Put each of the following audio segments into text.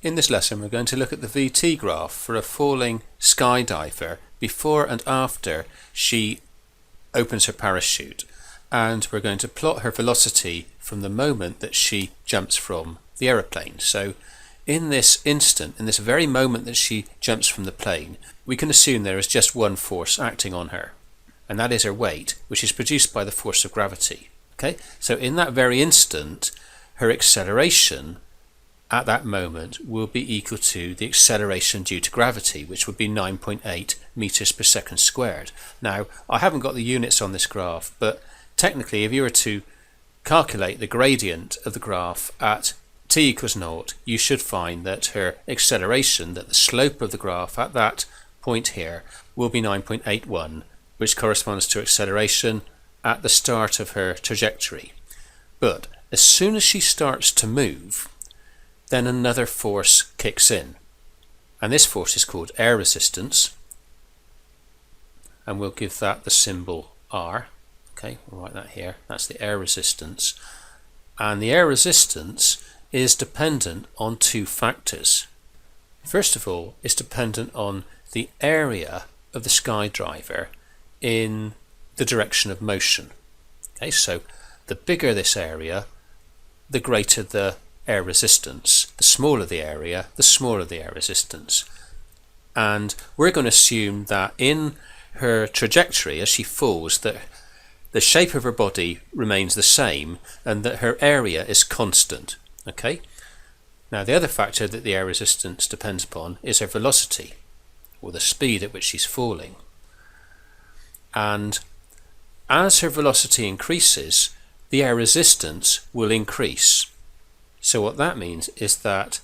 In this lesson we're going to look at the VT graph for a falling skydiver before and after she opens her parachute, and we're going to plot her velocity from the moment that she jumps from the aeroplane. So in this instant, in this very moment that she jumps from the plane, we can assume there is just one force acting on her, and that is her weight, which is produced by the force of gravity. Okay, so in that very instant, her acceleration at that moment will be equal to the acceleration due to gravity, which would be 9.8 meters per second squared. Now, I haven't got the units on this graph, but technically if you were to calculate the gradient of the graph at t equals 0, you should find that her acceleration, that the slope of the graph at that point here will be 9.81, which corresponds to acceleration at the start of her trajectory. But as soon as she starts to move, then another force kicks in, and this force is called air resistance, and we'll give that the symbol R. Okay, we'll write that here. That's the air resistance, and the air resistance is dependent on two factors. First of all, it's dependent on the area of the skydiver in the direction of motion. Okay, so the bigger this area, the greater the air resistance. The smaller the area, the smaller the air resistance. And we're going to assume that in her trajectory as she falls, that the shape of her body remains the same and that her area is constant. Okay? Now the other factor that the air resistance depends upon is her velocity, or the speed at which she's falling. And as her velocity increases, the air resistance will increase. So what that means is that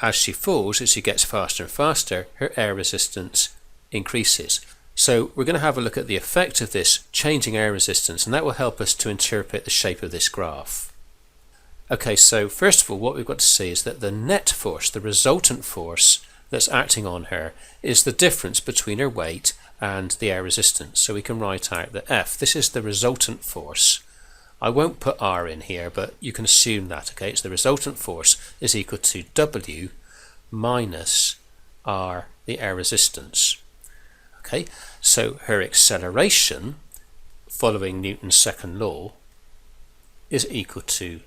as she falls, as she gets faster and faster, her air resistance increases. So we're going to have a look at the effect of this changing air resistance, and that will help us to interpret the shape of this graph. Okay, so first of all, what we've got to see is that the net force, the resultant force that's acting on her, is the difference between her weight and the air resistance. So we can write out that F, this is the resultant force. I won't put R in here, but you can assume that, okay? It's the resultant force is equal to W minus R, the air resistance. Okay, so her acceleration, following Newton's second law, is equal to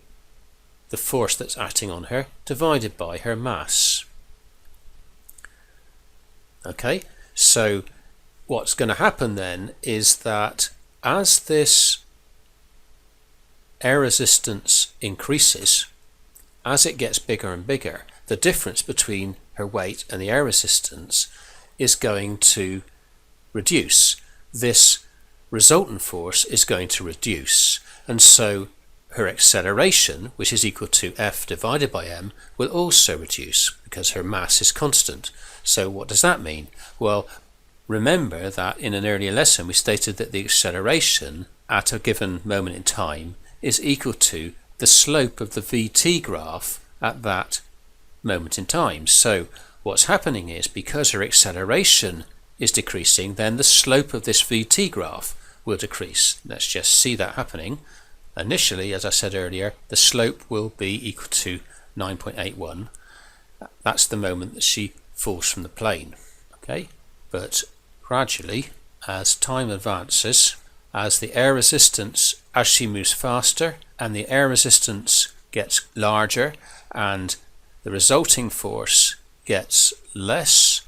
the force that's acting on her divided by her mass. Okay, so what's going to happen then is that as this air resistance increases, as it gets bigger and bigger, the difference between her weight and the air resistance is going to reduce. This resultant force is going to reduce, and so her acceleration, which is equal to F divided by m, will also reduce because her mass is constant. So what does that mean? Well, remember that in an earlier lesson we stated that the acceleration at a given moment in time is equal to the slope of the VT graph at that moment in time. So what's happening is, because her acceleration is decreasing, then the slope of this VT graph will decrease. Let's just see that happening. Initially, as I said earlier, the slope will be equal to 9.81. That's the moment that she falls from the plane. Okay, but gradually, as time advances, as the air resistance, as she moves faster and the air resistance gets larger and the resulting force gets less,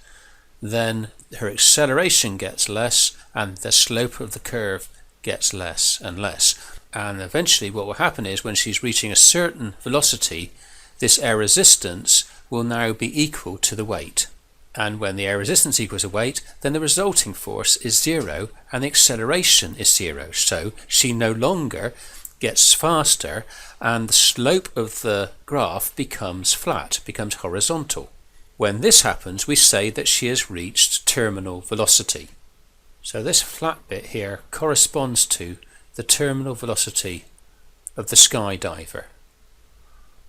then her acceleration gets less and the slope of the curve gets less and less. And eventually what will happen is, when she's reaching a certain velocity, this air resistance will now be equal to the weight. And when the air resistance equals the weight, then the resulting force is 0 and the acceleration is 0. So she no longer gets faster and the slope of the graph becomes flat, becomes horizontal. When this happens, we say that she has reached terminal velocity. So this flat bit here corresponds to the terminal velocity of the skydiver.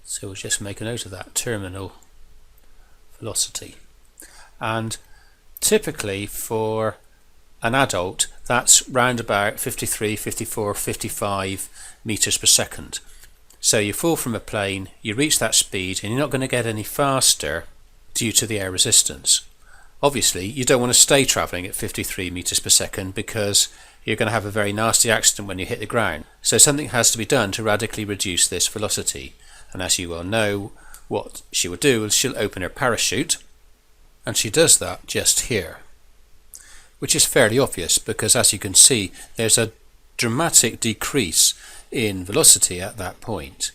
So we'll just make a note of that, terminal velocity. And typically for an adult, that's round about 53, 54, 55 meters per second. So you fall from a plane, you reach that speed, and you're not going to get any faster due to the air resistance. Obviously, you don't want to stay travelling at 53 meters per second because you're going to have a very nasty accident when you hit the ground. So something has to be done to radically reduce this velocity. And as you well know, what she will do is she'll open her parachute, and she does that just here, which is fairly obvious because, as you can see, there's a dramatic decrease in velocity at that point.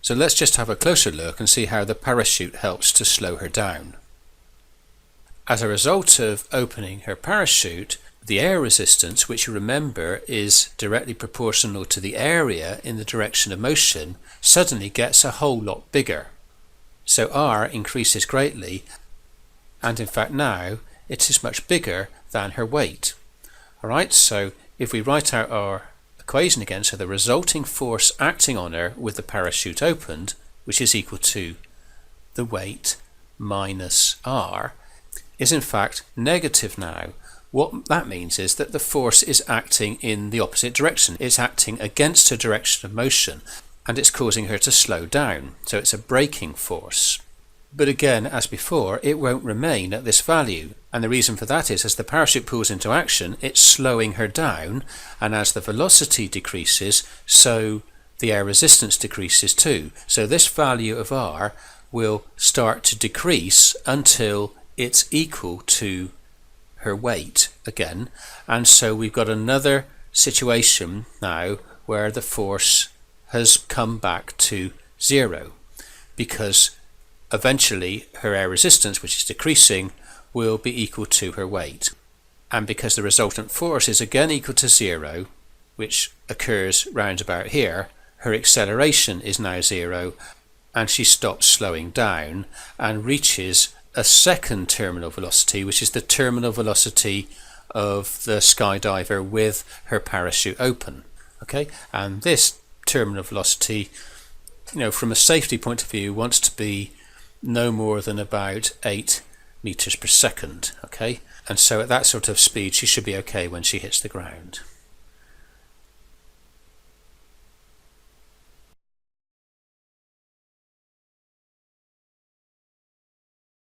So let's just have a closer look and see how the parachute helps to slow her down. As a result of opening her parachute, the air resistance, which you remember is directly proportional to the area in the direction of motion, suddenly gets a whole lot bigger. So R increases greatly, and in fact now it is much bigger than her weight. Alright, so if we write out our equation again, so the resulting force acting on her with the parachute opened, which is equal to the weight minus R, is in fact negative now. What that means is that the force is acting in the opposite direction. It's acting against her direction of motion, and it's causing her to slow down. So it's a braking force. But again, as before, it won't remain at this value. And the reason for that is as the parachute pulls into action, it's slowing her down, and as the velocity decreases, so the air resistance decreases too. So this value of R will start to decrease until it's equal to her weight again. And so we've got another situation now where the force has come back to zero, because eventually her air resistance, which is decreasing, will be equal to her weight. And because the resultant force is again equal to zero, which occurs round about here, her acceleration is now zero, and she stops slowing down and reaches a second terminal velocity, which is the terminal velocity of the skydiver with her parachute open. Okay, and this terminal velocity, from a safety point of view, wants to be no more than about 8 meters per second. Okay, and so at that sort of speed she should be okay when she hits the ground.